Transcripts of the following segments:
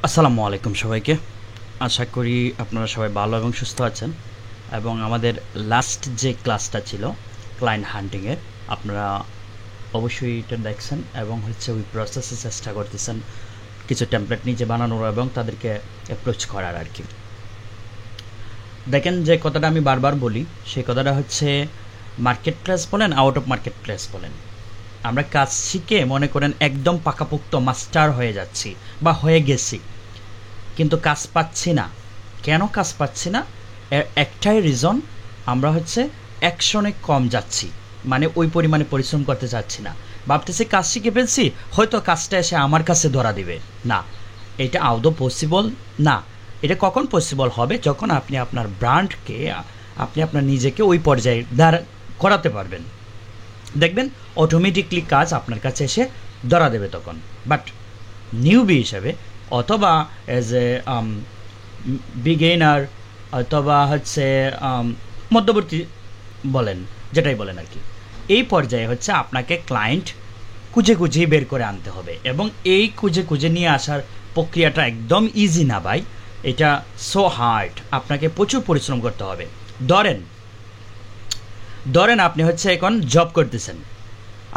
আসসালামু আলাইকুম সবাইকে। আশা করি আপনারা সবাই ভালো এবং সুস্থ আছেন। এবং আমাদের লাস্ট যে ক্লাসটা ছিল ক্লায়েন্ট হান্টিংয়ের, আপনারা অবশ্যই এটা দেখছেন এবং ওই প্রসেসে চেষ্টা করতেছেন কিছু টেমপ্লেট নিজে বানানোর এবং তাদেরকে অ্যাপ্রোচ করার আর কি। দেখেন, যে কথাটা আমি বারবার বলি সেই কথাটা হচ্ছে, মার্কেট প্লেস বলেন, আউট অফ মার্কেট প্লেস বলেন, আমরা কাজ শিখে মনে করেন একদম পাকাপোক্ত মাস্টার হয়ে যাচ্ছি বা হয়ে গেছি, কিন্তু কাজ পাচ্ছি না। কেন কাজ পাচ্ছি না? এর একটাই রিজন, আমরা অ্যাকশনে কম যাচ্ছি, মানে ওই পরিমাণে পরিশ্রম করতে চাচ্ছি না। ভাবতেছি কাজ শিখে ফেলছি, হয়তো কাজটা এসে আমার কাছে ধরা দিবে না। এটা আদৌ পসিবল না। এটা কখন পসিবল হবে? যখন আপনি আপনার ব্র্যান্ডকে, আপনি আপনার নিজেকে ওই পর্যায়ে দাঁড় করাতে পারবেন, দেখবেন অটোমেটিকলি কাজ আপনার কাছে এসে ধরা দেবে তখন। বাট নিউবি হিসাবে অথবা এজ এ বিগেনার অথবা মধ্যবর্তী বলেন, যেটাই বলেন আর কি, এই পর্যায়ে আপনাকে ক্লায়েন্ট খুঁজে খুঁজেই বের করে আনতে হবে। এবং এই খুঁজে খুঁজে নিয়ে আসার প্রক্রিয়াটা একদম ইজি না ভাই, এটা সো হার্ড। আপনাকে প্রচুর পরিশ্রম করতে হবে। ধরেন আপনি এখন জব করতেছেন,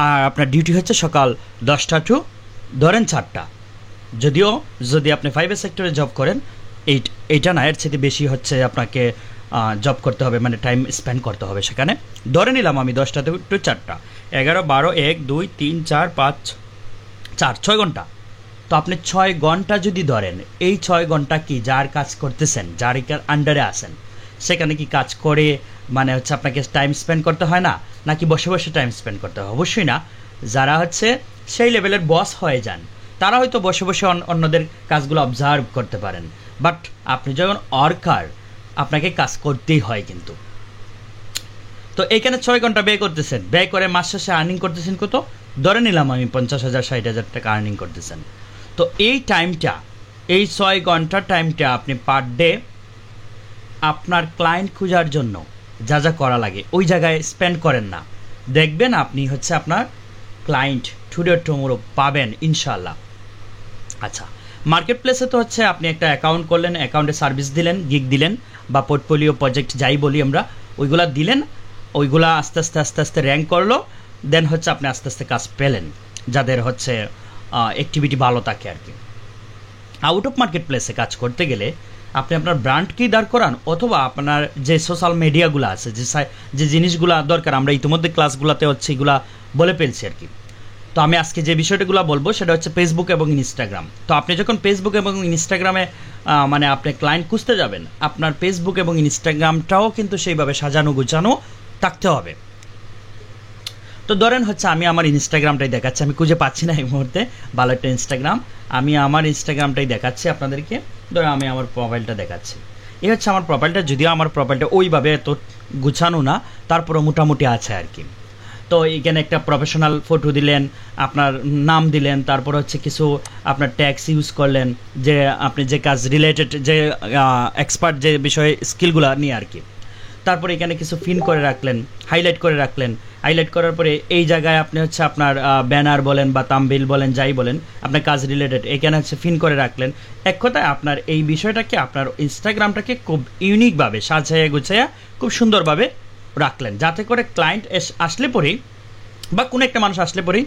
আর আপনার ডিউটি সকাল 10টা টু ধরেন 4টা। যদিও যদি আপনি 5 সেক্টরে জব করেন, এইটা না, এর চেয়ে বেশি আপনাকে জব করতে হবে, মানে টাইম স্পেন্ড করতে হবে সেখানে। ধরে নিলাম আমি 10টা টু 4টা, 11, 12, 1, 2, 3, 4, 5, 6 ঘন্টা। তো আপনি 6 ঘন্টা যদি ধরেন, এই 6 ঘন্টা কি যার কাজ করতেছেন, যার আন্ডারে আসেন, সেখানে কি কাজ করে মানে আপনাকে টাইম স্পেন্ড করতে হয় না, নাকি বসে বসে টাইম স্পেন্ড করতে হয়? অবশ্যই না। যারা সেই লেভেলের বস হয়ে যান, তারা হয়তো বসে বসে অন্যদের কাজগুলো অবজার্ভ করতে পারেন। বাট আপনি যখন ওয়ার্কার, আপনাকে কাজ করতেই হয় কিন্তু। তো এইখানে 6 ঘন্টা ব্যয় করতেছেন, ব্যয় করে মাস শেষে আর্নিং করতেছেন কত? ধরে নিলাম আমি 50,000 60,000 টাকা আর্নিং করতেছেন। তো এই টাইমটা, এই 6 ঘন্টার টাইমটা আপনি পার ডে আপনার ক্লায়েন্ট খোঁজার জন্য যা যা করা লাগে ওই জায়গায় স্পেন্ড করেন না, দেখবেন আপনি আপনার ক্লায়েন্ট টুডে টুমোরো পাবেন ইনশাল্লাহ। আচ্ছা, মার্কেট প্লেসে তো আপনি একটা অ্যাকাউন্ট করলেন, অ্যাকাউন্টে সার্ভিস দিলেন, গিগ দিলেন, বা পোর্টফোলিও প্রজেক্ট যাই বলি আমরা, ওইগুলা দিলেন, ওইগুলা আস্তে আস্তে আস্তে আস্তে র্যাঙ্ক করলো, দেন আপনি আস্তে আস্তে কাজ পেলেন, যাদের অ্যাক্টিভিটি ভালো থাকে আর কি। আউট অফ মার্কেট প্লেসে কাজ করতে গেলে আপনি আপনার ব্র্যান্ডকেই দাঁড় করান, অথবা আপনার যে সোশ্যাল মিডিয়াগুলো আছে, যে জিনিসগুলো দরকার, আমরা ইতিমধ্যে ক্লাসগুলোতে এগুলা বলে ফেলছি আর কি। তো আমি আজকে যে বিষয়টাগুলো বলবো সেটা ফেসবুক এবং ইনস্টাগ্রাম। তো আপনি যখন ফেসবুক এবং ইনস্টাগ্রামে মানে আপনি ক্লায়েন্ট খুঁজতে যাবেন, আপনার ফেসবুক এবং ইনস্টাগ্রামটাও কিন্তু সেইভাবে সাজানো গুছানো থাকতে হবে। তো ধরেন আমি আমার ইনস্টাগ্রামটাই দেখাচ্ছি, আমি খুঁজে পাচ্ছি না এই মুহূর্তে ভালো একটা ইনস্টাগ্রাম, আমি আমার ইনস্টাগ্রামটাই দেখাচ্ছি আপনাদেরকে। ধরেন আমি আমার প্রোফাইলটা দেখাচ্ছি, এই আমার প্রোফাইলটা। যদিও আমার প্রোফাইলটা ওইভাবে এত গুছানো না, তারপরে মোটামুটি আছে আর কি। তো এখানে একটা প্রফেশনাল ফটো দিলেন, আপনার নাম দিলেন, তারপর কিছু আপনার ট্যাক্স ইউজ করলেন, যে আপনি যে কাজ রিলেটেড, যে এক্সপার্ট যে বিষয়ে স্কিলগুলো নিয়ে আর কি। তারপরে এখানে কিছু পিন করে রাখলেন, হাইলাইট করে রাখলেন। হাইলাইট করার পরে এই জায়গায় আপনি আপনার ব্যানার বলেন বা তাম্বিল বলেন, যাই বলেন, আপনার কাজ রিলেটেড এখানে পিন করে রাখলেন। এক কথায় আপনার এই বিষয়টাকে, আপনার ইনস্টাগ্রামটাকে খুব ইউনিকভাবে সাজাইয়া গুছাইয়া খুব সুন্দরভাবে রাখলেন, যাতে করে ক্লায়েন্ট আসলে পরেই বা কোনো একটা মানুষ আসলে পরেই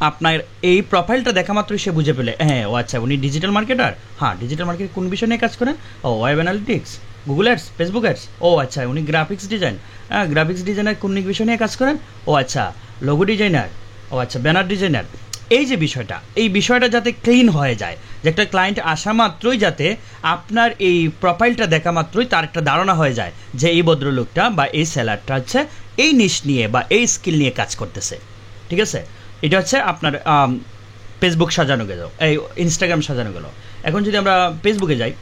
আপনার এই প্রোফাইলটা দেখা মাত্রই সে বুঝে পেলে, হ্যাঁ ও আচ্ছা উনি ডিজিটাল মার্কেটার। হ্যাঁ, ডিজিটাল মার্কেট কোন বিষয় নিয়ে কাজ করেন? ও web analytics, Google ads, Facebook ads. ও আচ্ছা উনি গ্রাফিক্স ডিজাইন, হ্যাঁ গ্রাফিক্স ডিজাইনার কোন বিষয় নিয়ে কাজ করেন? ও আচ্ছা লোগো ডিজাইনার, ও আচ্ছা ব্যানার ডিজাইনার। এই যে বিষয়টা, এই বিষয়টা যাতে ক্লিন হয়ে যায়, যে একটা ক্লায়েন্ট আসা মাত্রই যাতে আপনার এই প্রোফাইলটা দেখা মাত্রই তার একটা ধারণা হয়ে যায় যে এই ভদ্রলোকটা বা এই সেলারটা এই নিশ নিয়ে বা এই স্কিল নিয়ে কাজ করতেছে। ঠিক আছে, এটা আপনার ফেসবুক সাজানো গেল, এই ইনস্টাগ্রাম সাজানো গেল। এখন যদি আমরা ফেসবুকে যাই,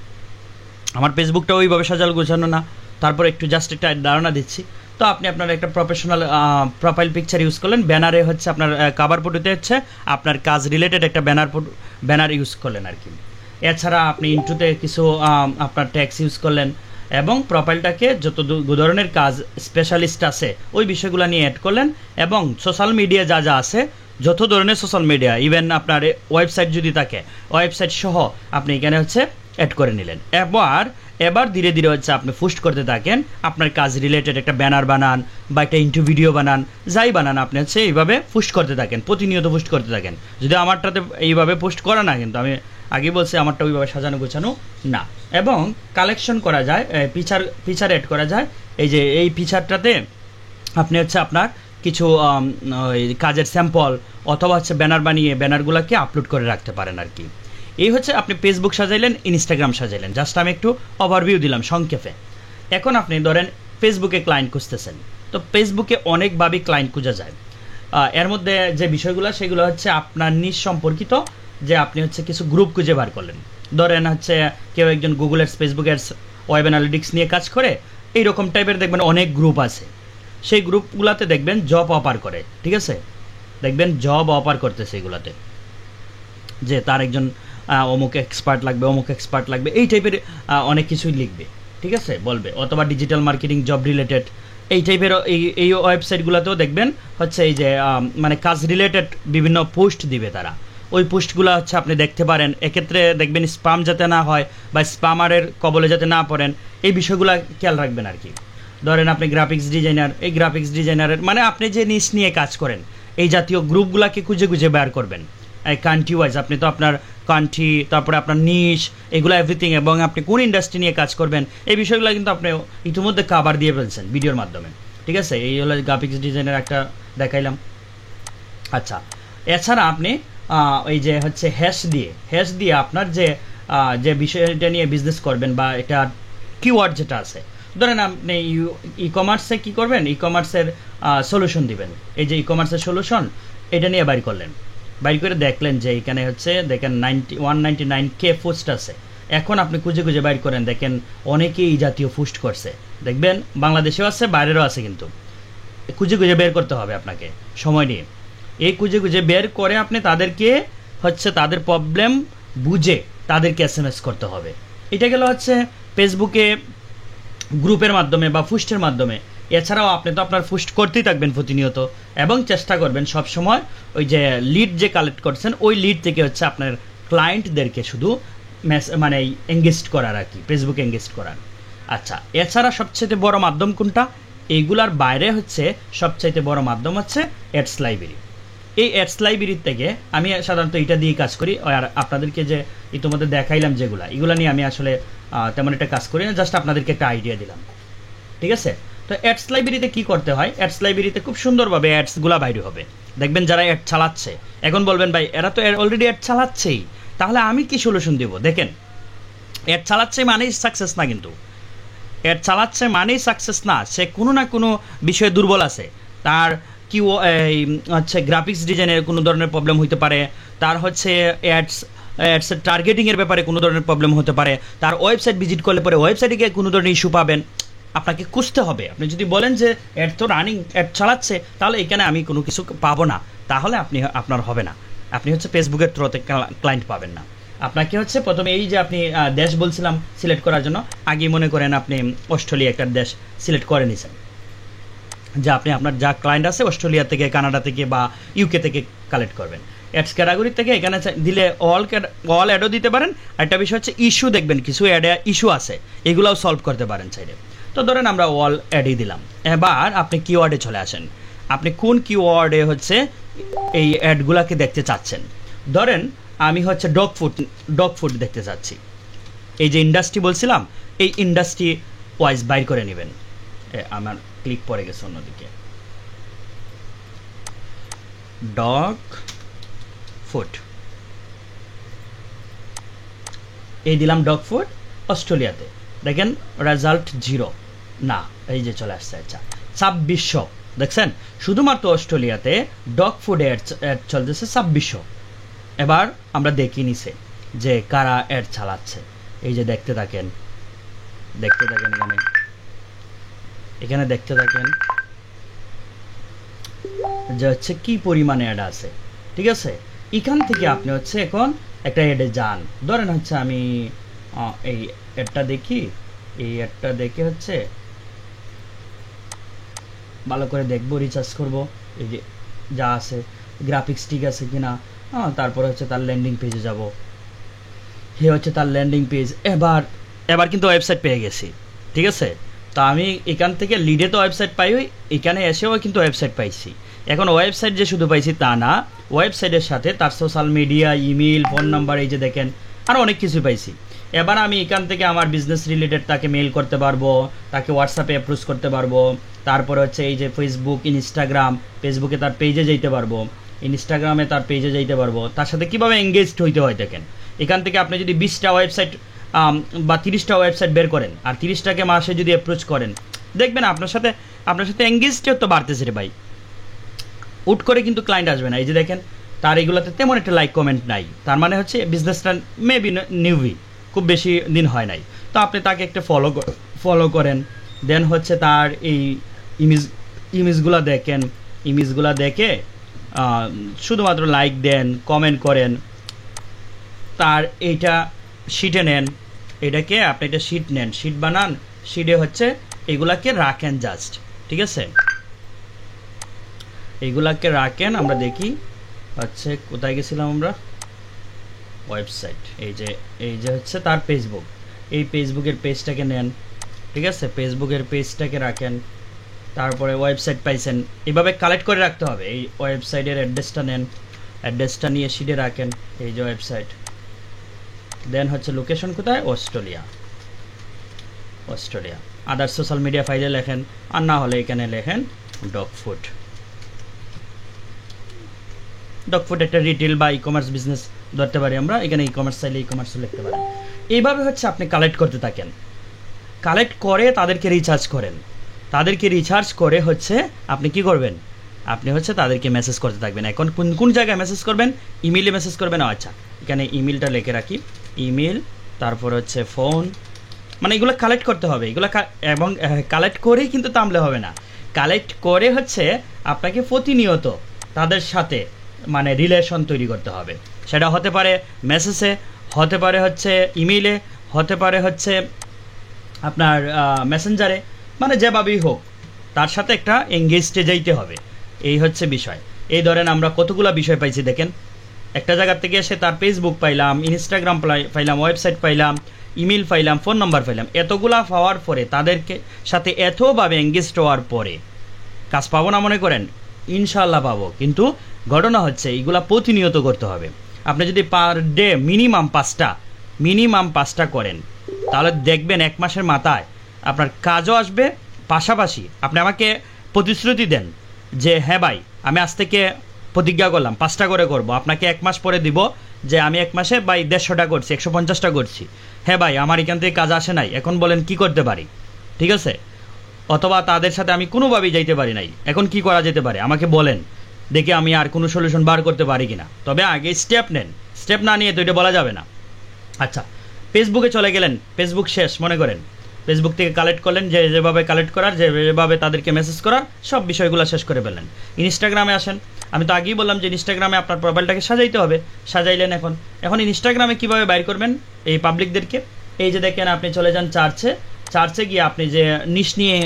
আমার ফেসবুকটা ওইভাবে সাজানো গোছানো না, তারপর একটু জাস্ট একটা ধারণা দিচ্ছি। তো আপনি আপনার একটা প্রফেশনাল প্রোফাইল পিকচার ইউজ করলেন, ব্যানারে আপনার কাভার ফটোতে আপনার কাজ রিলেটেড একটা ব্যানার ইউজ করলেন আর কি। এছাড়া আপনি ইন্ট্রোতে কিছু আপনার ট্যাক্স ইউজ করলেন, এবং প্রোফাইলটাকে যত ধরনের কাজ স্পেশালিস্ট আছে ওই বিষয়গুলো নিয়ে অ্যাড করলেন, এবং সোশ্যাল মিডিয়া যা যা আছে যত ধরনের সোশ্যাল মিডিয়া, ইভেন আপনার ওয়েবসাইট যদি থাকে, ওয়েবসাইট সহ আপনি এখানে হচ্ছে অ্যাড করে নিলেন। এবার ধীরে ধীরে হচ্ছে আপনি পোস্ট করতে থাকেন, আপনার কাজ রিলেটেড একটা ব্যানার বানান বা একটা ইন্টারভিউ ভিডিও বানান, যাই বানান আপনি হচ্ছে এইভাবে পোস্ট করতে থাকেন, প্রতিনিয়ত পোস্ট করতে থাকেন। যদি আমারটাতে এইভাবে পোস্ট করা না, কিন্তু আমি আগে বলছি আমারটা ওইভাবে সাজানো গোছানো না। এবং কালেকশন করা যায়, ফিচার অ্যাড করা যায়। এই যে এই ফিচারটাতে আপনি হচ্ছে আপনার কিছু কাজের স্যাম্পল অথবা হচ্ছে ব্যানার বানিয়ে ব্যানারগুলোকে আপলোড করে রাখতে পারেন আর কি। এই হচ্ছে আপনি ফেসবুক সাজাইলেন, ইনস্টাগ্রাম সাজাইলেন, জাস্ট আমি একটু ওভারভিউ দিলাম সংক্ষেপে। এখন আপনি ধরেন ফেসবুকে ক্লায়েন্ট খুঁজতেছেন, তো ফেসবুকে অনেকভাবেই ক্লায়েন্ট খোঁজা যায়। এর মধ্যে যে বিষয়গুলো সেগুলো হচ্ছে আপনার নিজ সম্পর্কিত, যে আপনি হচ্ছে কিছু গ্রুপ খুঁজে বার করলেন। ধরেন হচ্ছে কেউ একজন Google ads, Facebook ads, web analytics নিয়ে কাজ করে, এইরকম টাইপের দেখবেন অনেক গ্রুপ আছে। সেই গ্রুপগুলোতে দেখবেন জব অফার করে, ঠিক আছে, দেখবেন জব অফার করতেছে এগুলাতে, যে তার একজন অমুক এক্সপার্ট লাগবে, এই টাইপের অনেক কিছুই লিখবে, ঠিক আছে, বলবে। অথবা ডিজিটাল মার্কেটিং জব রিলেটেড এই টাইপের এই ওয়েবসাইটগুলোতেও দেখবেন হচ্ছে এই যে মানে কাজ রিলেটেড বিভিন্ন পোস্ট দিবে তারা। ওই পোস্টগুলো হচ্ছে আপনি দেখতে পারেন। এক্ষেত্রে দেখবেন স্প্যাম যাতে না হয় বা স্প্যামারের কবলে যাতে না পড়েন, এই বিষয়গুলো খেয়াল রাখবেন আর কি। ধরেন আপনি গ্রাফিক্স ডিজাইনার, এই গ্রাফিক্স ডিজাইনারের মানে আপনি যে নিশ নিয়ে কাজ করেন এই জাতীয় গ্রুপগুলোকে খুঁজে বের করবেন। এই কান্ট্রি ওয়াইজ আপনি তো আপনার কান্ট্রি, তারপরে আপনার নিশ, এগুলো এভরিথিং, এবং আপনি কোন ইন্ডাস্ট্রি নিয়ে কাজ করবেন এই বিষয়গুলো কিন্তু আপনি ইতিমধ্যে কাভার দিয়ে ফেলছেন ভিডিওর মাধ্যমে, ঠিক আছে। এই হলো গ্রাফিক্স ডিজাইনের একটা দেখাইলাম। আচ্ছা, এছাড়া আপনি এই যে হচ্ছে হ্যাশ দিয়ে আপনার যে বিষয়টা নিয়ে বিজনেস করবেন বা এটা কিওয়ার্ড যেটা আছে, ধরেন আপনি ই কমার্সে কী করবেন, ই কমার্সের সলিউশন দিবেন। এই যে ই কমার্সের সলিউশন এটা নিয়ে বাইর করলেন, বাইর করে দেখলেন যে এখানে হচ্ছে দেখেন 199K পোস্ট আছে। এখন আপনি খুঁজে বাইর করেন, দেখেন অনেকেই এই জাতীয় পোস্ট করছে, দেখবেন বাংলাদেশেও আছে, বাইরেরও আছে, কিন্তু খুঁজে বের করতে হবে আপনাকে সময় নিয়ে। এই খুঁজে বের করে আপনি তাদেরকে হচ্ছে তাদের প্রবলেম বুঝে তাদেরকে SMS করতে হবে। এটা গেল হচ্ছে ফেসবুকে গ্রুপের মাধ্যমে বা পোস্টের মাধ্যমে। এছাড়াও আপনি তো আপনার পোস্ট করতেই থাকবেন প্রতিনিয়ত, এবং চেষ্টা করবেন সব সময় ওই যে লিড যে কালেক্ট করছেন ওই লিড থেকে হচ্ছে আপনার ক্লায়েন্টদেরকে শুধু মানে এঙ্গেজ করার আর কি, ফেসবুকে এঙ্গেজ করার। আচ্ছা, এছাড়া সবচেয়ে বড় মাধ্যম কোনটা? এইগুলার বাইরে হচ্ছে সবচাইতে বড় মাধ্যম হচ্ছে অ্যাডস লাইব্রেরি। এই অ্যাডস লাইব্রেরির থেকে আমি সাধারণত এটা দিয়ে কাজ করি, আর আপনাদেরকে যে ইতিমধ্যে দেখাইলাম এগুলা নিয়ে আমি আসলে তেমন একটা কাজ করি না, জাস্ট আপনাদেরকে একটা আইডিয়া দিলাম, ঠিক আছে। তো অ্যাডস লাইব্রেরিতে কী করতে হয়, অ্যাডস লাইব্রেরিতে খুব সুন্দরভাবে অ্যাডসগুলো বাইরে হবে। দেখবেন যারা অ্যাড চালাচ্ছে, এখন বলবেন ভাই এরা তো অলরেডি অ্যাড চালাচ্ছেই, তাহলে আমি কি সলিউশন দেব? দেখেন, অ্যাড চালাচ্ছে মানেই সাকসেস না, কিন্তু অ্যাড চালাচ্ছে মানেই সাকসেস না, সে কোনো না কোনো বিষয়ে দুর্বল আছে। তার কি হচ্ছে গ্রাফিক্স ডিজাইনের কোনো ধরনের প্রবলেম হতে পারে, তার হচ্ছে অ্যাডসের টার্গেটিংয়ের ব্যাপারে কোনো ধরনের প্রবলেম হতে পারে, তার ওয়েবসাইট ভিজিট করলে পরে ওয়েবসাইটে গিয়ে কোনো ধরনের ইস্যু পাবেন। আপনাকে খুঁজতে হবে। আপনি যদি বলেন যে অ্যাড তো রানিং, অ্যাড চালাচ্ছে, তাহলে এখানে আমি কোনো কিছু পাবো না, তাহলে আপনার হবে না, আপনি হচ্ছে ফেসবুকের থ্রুতে ক্লায়েন্ট পাবেন না। আপনাকে হচ্ছে প্রথমে এই যে আপনি দেশ বলছিলাম সিলেক্ট করার জন্য, আগে মনে করেন আপনি অস্ট্রেলিয়া একটা দেশ সিলেক্ট করে নিয়েছেন, যে আপনি আপনার যা ক্লায়েন্ট আছে অস্ট্রেলিয়া থেকে, কানাডা থেকে বা ইউকে থেকে কালেক্ট করবেন। অ্যাডস ক্যাটাগরি থেকে এখানে দিলে অল অ্যাডও দিতে পারেন। একটা বিষয় হচ্ছে ইস্যু, দেখবেন কিছু অ্যাডে ইস্যু আছে, এগুলোও সলভ করতে পারেন চাইলে। তো ধরেন আমরা অল অ্যাডই দিলাম। এবার আপনি কিওয়ার্ডে চলে আসেন, আপনি কোন কিওয়ার্ডে হচ্ছে এই অ্যাডগুলাকে দেখতে চাচ্ছেন। ধরেন আমি হচ্ছে ডগ ফুড দেখতে চাচ্ছি, এই যে ইন্ডাস্ট্রি বলছিলাম, এই ইন্ডাস্ট্রি ওয়াইজ বাইর করে নেবেন। আমার ক্লিক পড়ে গেছে অন্যদিকে, ডগ ফুড, এই দিলাম ডগ ফুড অস্ট্রেলিয়াতে, দেখেন রেজাল্ট 0 না, এই যে চলে আসছে। আচ্ছা, 2600 দেখছেন, শুধুমাত্র অস্ট্রেলিয়াতে ডগ ফুড অ্যাড চলতেছে 2600। এবার আমরা দেখি নিছে যে কারা অ্যাড চালাচ্ছে, এই যে দেখতে থাকেন এখানে দেখতে থাকেন যে হচ্ছে কি পরিমাণে অ্যাড আছে, ঠিক আছে। এখান থেকে আপনি হচ্ছে এখন একটা অ্যাডে যান। ধরেন হচ্ছে আমি এই অ্যাডটা দেখি, এই অ্যাডটা দেখে হচ্ছে ভালো করে দেখবো, রিসার্চ করব, এই যে যা আছে গ্রাফিক্স ঠিক আছে কিনা, তারপরে হচ্ছে তার ল্যান্ডিং পেজে যাব, এ হচ্ছে তার ল্যান্ডিং পেজ। এবার কিন্তু ওয়েবসাইট পেয়ে গেছি, ঠিক আছে। তো আমি এখান থেকে লিডে তো ওয়েবসাইট পাই, এখানে এসেও কিন্তু ওয়েবসাইট পাইছি। এখন ওয়েবসাইট যে শুধু পাইছি তা না, ওয়েবসাইটের সাথে তার social media, email, phone number, এই যে দেখেন আরও অনেক কিছু পাইছি। এবার আমি এখান থেকে আমার বিজনেস রিলেটেড তাকে মেল করতে পারবো, তাকে হোয়াটসঅ্যাপে অ্যাপ্রোচ করতে পারবো, তারপরে হচ্ছে এই যে ফেসবুক, ইনস্টাগ্রাম, ফেসবুকে তার পেজে যেতে পারবো, ইনস্টাগ্রামে তার পেজে যেতে পারবো, তার সাথে কীভাবে এঙ্গেজড হইতে হয় দেখেন। এখান থেকে আপনি যদি 20টা ওয়েবসাইট বা 30টা ওয়েবসাইট বের করেন আর 30টাকে মাসে যদি অ্যাপ্রোচ করেন, দেখবেন আপনার সাথে এঙ্গেজড তো বাড়তেছে রে ভাই। উট করে কিন্তু ক্লায়েন্ট আসবে না। এই যে দেখেন তার এগুলোতে তেমন একটা লাইক কমেন্ট নাই, তার মানে হচ্ছে বিজনেসটা মেবি নিউবি, খুব বেশি দিন হয় নাই। তো আপনি তাকে একটা ফলো করেন, দেন হচ্ছে তার এই ইমেজগুলো দেখেন, ইমেজগুলো দেখে শুধুমাত্র লাইক দেন, কমেন্ট করেন, তার এইটা শিটে নেন, এটাকে আপনি একটা শিট নেন, শিট বানান, শিটে হচ্ছে এগুলাকে রাখেন জাস্ট, ঠিক আছে। এইগুলাকে রাখেন। আমরা দেখি হচ্ছে কোথায় গেছিলাম আমরা, ওয়েবসাইট, এই যে হচ্ছে তার ফেসবুক, এই ফেসবুকের পেজটাকে নেন, ঠিক আছে, ফেসবুকের পেজটাকে রাখেন, তারপরে ওয়েবসাইট পাইছেন, এভাবে কালেক্ট করে রাখতে হবে। এই ওয়েবসাইটের অ্যাড্রেসটা নেন, অ্যাড্রেসটা নিয়ে শিটে রাখেন, এই যে ওয়েবসাইট, দেন হচ্ছে লোকেশন কোথায়, অস্ট্রেলিয়া, আদার সোশ্যাল মিডিয়া ফাইলে লেখেন, আর না হলে এখানে লেখেন ডগ ফুড একটা রিটেল বা ই কমার্স বিজনেস ধরতে পারি আমরা, এখানে ই কমার্স চাইলে ই কমার্সও লিখতে পারেন। এইভাবে হচ্ছে আপনি কালেক্ট করতে থাকেন, কালেক্ট করে তাদেরকে রিচার্জ করেন, তাদেরকে রিচার্জ করে হচ্ছে আপনি কি করবেন, আপনি হচ্ছে তাদেরকে মেসেজ করতে থাকবেন। এখন কোন জায়গায় মেসেজ করবেন, ইমেইলে মেসেজ করবেন। আচ্ছা, এখানে ইমেলটা লিখে রাখি, ইমেল, তারপর হচ্ছে ফোন, মানে এগুলো কালেক্ট করতে হবে, এগুলো এবং কালেক্ট করেই কিন্তু থামলে হবে না, কালেক্ট করে হচ্ছে আপনাকে প্রতিনিয়ত তাদের সাথে মানে রিলেশন তৈরি করতে হবে। সেটা হতে পারে মেসেজে, হতে পারে হচ্ছে ইমেইলে, হতে পারে হচ্ছে আপনার মেসেঞ্জারে, মানে যেভাবেই হোক তার সাথে একটা এঙ্গেজডে যাইতে হবে, এই হচ্ছে বিষয়। এই ধরেন আমরা কতগুলো বিষয় পাইছি দেখেন, একটা জায়গা থেকে এসে তার ফেসবুক পাইলাম, ইনস্টাগ্রাম পাইলাম, ওয়েবসাইট পাইলাম, ইমেল পাইলাম, ফোন নাম্বার পাইলাম, এতগুলা পাওয়ার পরে তাদেরকে সাথে এতভাবে এঙ্গেজড হওয়ার পরে কাজ পাবো না মনে করেন? ইনশাআল্লাহ পাবো, কিন্তু ঘটনা হচ্ছে এইগুলা প্রতিনিয়ত করতে হবে। আপনি যদি পার ডে মিনিমাম 5টা করেন, তাহলে দেখবেন 1 মাসের মাথায় আপনার কাজও আসবে, পাশাপাশি আপনি আমাকে প্রতিশ্রুতি দেন যে হ্যাঁ ভাই আমি আজ থেকে প্রতিজ্ঞা করলাম 5টা করে করব, আপনাকে 1 মাস পরে দিব যে আমি 1 মাসে ভাই 150টা করছি, 150টা করছি, হ্যাঁ ভাই আমার এখান থেকে কাজ আসে নাই, এখন বলেন কি করতে পারি, ঠিক আছে। অথবা তাদের সাথে আমি কোনোভাবেই যাইতে পারি নাই, এখন কি করা যেতে পারে আমাকে বলেন, দেখে আমি আর কোনো সলিউশন বার করতে পারি কিনা। তবে আগে স্টেপ নেন, স্টেপ না নিয়ে তো এটা বলা যাবে না। আচ্ছা, ফেসবুকে চলে গেলেন, ফেসবুক শেষ মনে করেন, ফেসবুক থেকে কালেক্ট করলেন, যেভাবে কালেক্ট করার, যেভাবে তাদেরকে মেসেজ করার, সব বিষয়গুলো শেষ করে ফেললেন। ইনস্টাগ্রামে আসেন, আমি তো আগেই বললাম যে ইনস্টাগ্রামে আপনার প্রোফাইলটাকে সাজাইতে হবে, সাজাইলেন। এখন ইনস্টাগ্রামে কীভাবে বাইর করবেন এই পাবলিকদেরকে? এই যে দেখেন আপনি চলে যান চার্চে গিয়ে আপনি যে নিশ নিয়ে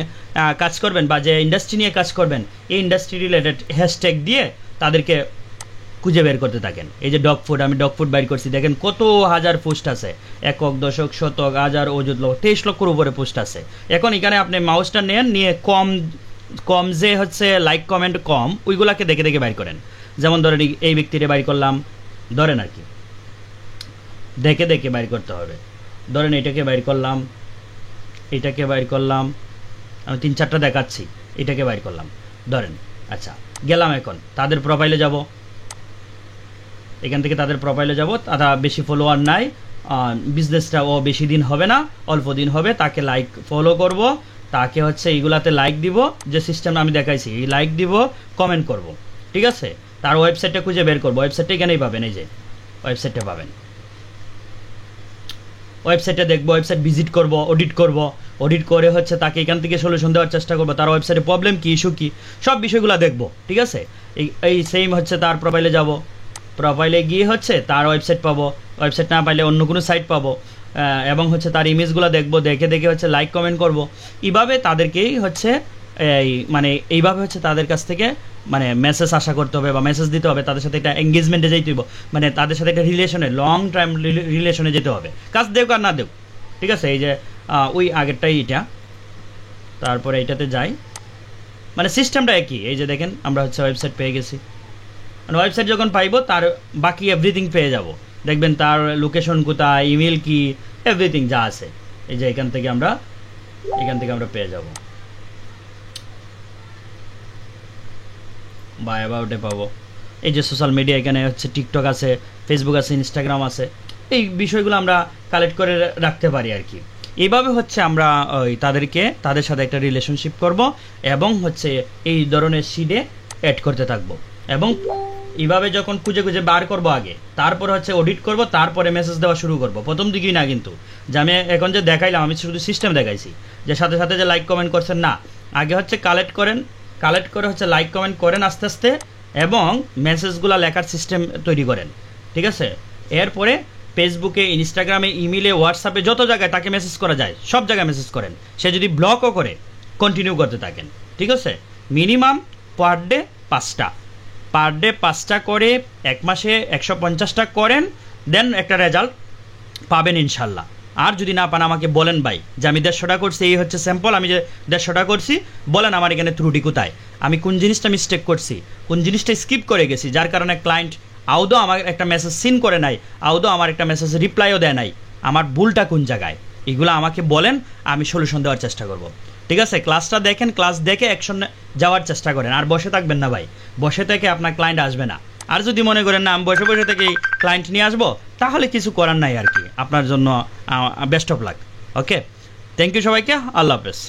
কাজ করবেন বা যে ইন্ডাস্ট্রি নিয়ে কাজ করবেন, এই ইন্ডাস্ট্রি রিলেটেড হ্যাশট্যাগ দিয়ে তাদেরকে খুঁজে বের করতে থাকেন। এই যে ডগ ফুড, আমি ডগ ফুড বাইর করছি, দেখেন কত হাজার পোস্ট আছে, একক, দশক, শতক, হাজার, অযুত, 23 লক্ষের উপরে পোস্ট আছে। এখন এখানে আপনি মাউসটা নেন, নিয়ে কম যে হচ্ছে লাইক কমেন্ট কম, ওইগুলাকে দেখে দেখে বাইর করেন। যেমন ধরেন এই ব্যক্তিরে বাইর করলাম, ধরেন আর কি দেখে দেখে বাইর করতে হবে। ধরেন এটাকে বাইর করলাম, এটাকে বাইর করলাম, আমি 3-4টা দেখাচ্ছি, এটাকে বাইর করলাম ধরেন। আচ্ছা, গেলাম, এখন তাদের প্রোফাইলে যাব, এখান থেকে তাদের প্রোফাইলে যাব, তারা বেশি ফলোয়ার নাই, বিজনেসটা ও বেশি দিন হবে না, অল্প দিন হবে, তাকে লাইক ফলো করব, তাকে হচ্ছে এইগুলাতে লাইক দিব, যে সিস্টেম আমি দেখাইছি এই লাইক দিব, কমেন্ট করব, ঠিক আছে। তার ওয়েবসাইটটা খুঁজে বের করবো, ওয়েবসাইটটা এখানেই পাবেন, এই যে ওয়েবসাইটটা পাবেন, ওয়েবসাইটে দেখবো, ওয়েবসাইট ভিজিট করব, অডিট করে হচ্ছে তাকে এখান থেকে সলিউশন দেওয়ার চেষ্টা করবো, তার ওয়েবসাইটে প্রবলেম কী, ইস্যু কী, সব বিষয়গুলো দেখবো, ঠিক আছে। এই সেম হচ্ছে তার প্রোফাইলে যাব, প্রোফাইলে গিয়ে হচ্ছে তার ওয়েবসাইট পাবো, ওয়েবসাইট না পাইলে অন্য কোনো সাইট পাবো, এবং হচ্ছে তার ইমেজগুলো দেখবো, দেখে দেখে হচ্ছে লাইক কমেন্ট করব। এইভাবে তাদেরকেই হচ্ছে এই মানে এইভাবে হচ্ছে তাদের কাছ থেকে মানে মেসেজ আশা করতে হবে বা মেসেজ দিতে হবে, তাদের সাথে একটা এঙ্গেজমেন্টে যেতে হবে, মানে তাদের সাথে একটা রিলেশনে লং টাইম রিলেশনে যেতে হবে, কাজ দেও আর না দেও। ঠিক আছে, এই যে ওই আগেরটাই এটা, তারপরে এইটাতে যাই, মানে সিস্টেমটা একই। এই যে দেখেন আমরা হচ্ছে ওয়েবসাইট পেয়ে গেছি, মানে ওয়েবসাইট যখন পাইবো তার বাকি এভরিথিং পেয়ে যাব, দেখবেন তার লোকেশন কোথায়, ইমেল কি, এভরিথিং যা আছে এই যে এখান থেকে আমরা পেয়ে যাব বা অ্যাবাউটে পাবো। এই যে সোশ্যাল মিডিয়া এখানে হচ্ছে টিকটক আছে, ফেসবুক আছে, ইনস্টাগ্রাম আছে, এই বিষয়গুলো আমরা কালেক্ট করে রাখতে পারি আর কি। এইভাবে হচ্ছে আমরা তাদের সাথে একটা রিলেশনশিপ করব এবং হচ্ছে এই ধরনের সিডে অ্যাড করতে থাকবো, এবং এইভাবে যখন খুঁজে বার করব আগে, তারপরে হচ্ছে অডিট করব, তারপরে মেসেজ দেওয়া শুরু করব, প্রথম দিকেই না কিন্তু। যে আমি এখন যে দেখাইলাম, আমি শুধু সিস্টেম দেখাইছি, যে সাথে সাথে যে লাইক কমেন্ট করছেন না, আগে হচ্ছে কালেক্ট করে হচ্ছে লাইক কমেন্ট করেন আস্তে আস্তে, এবং মেসেজগুলো লেখার সিস্টেম তৈরি করেন। ঠিক আছে, এরপরে ফেসবুকে, ইনস্টাগ্রামে, ইমেলে, হোয়াটসঅ্যাপে যত জায়গায় তাকে মেসেজ করা যায় সব জায়গায় মেসেজ করেন। সে যদি ব্লকও করে কন্টিনিউ করতে থাকেন। ঠিক আছে, মিনিমাম পার ডে 5টা করে 1 মাসে 150টা করেন, দেন একটা রেজাল্ট পাবেন ইনশাল্লাহ। আর যদি না পান আমাকে বলেন ভাই যে আমি 150টা করছি, এই হচ্ছে স্যাম্পল, আমি যে 150টা করছি, বলেন আমার এখানে ত্রুটি কোথায়, আমি কোন জিনিসটা মিস্টেক করছি, কোন জিনিসটা স্কিপ করে গেছি, যার কারণে ক্লায়েন্ট আদৌ আমার একটা মেসেজ সিন করে নাই, আদৌ আমার একটা মেসেজ রিপ্লাইও দেয় নাই, আমার ভুলটা কোন জায়গায়, এগুলো আমাকে বলেন, আমি সলিউশন দেওয়ার চেষ্টা করব। ঠিক আছে, ক্লাসটা দেখেন, ক্লাস দেখে অ্যাকশন যাওয়ার চেষ্টা করেন, আর বসে থাকবেন না ভাই, বসে থেকে আপনার ক্লায়েন্ট আসবে না। আর যদি মনে করেন না আমি বসে থেকেই ক্লায়েন্ট নিয়ে আসবো, তাহলে কিছু করার নাই আর কি, আপনার জন্য best of luck. Okay, thank you সবাইকে, আল্লাহ হাফেজ।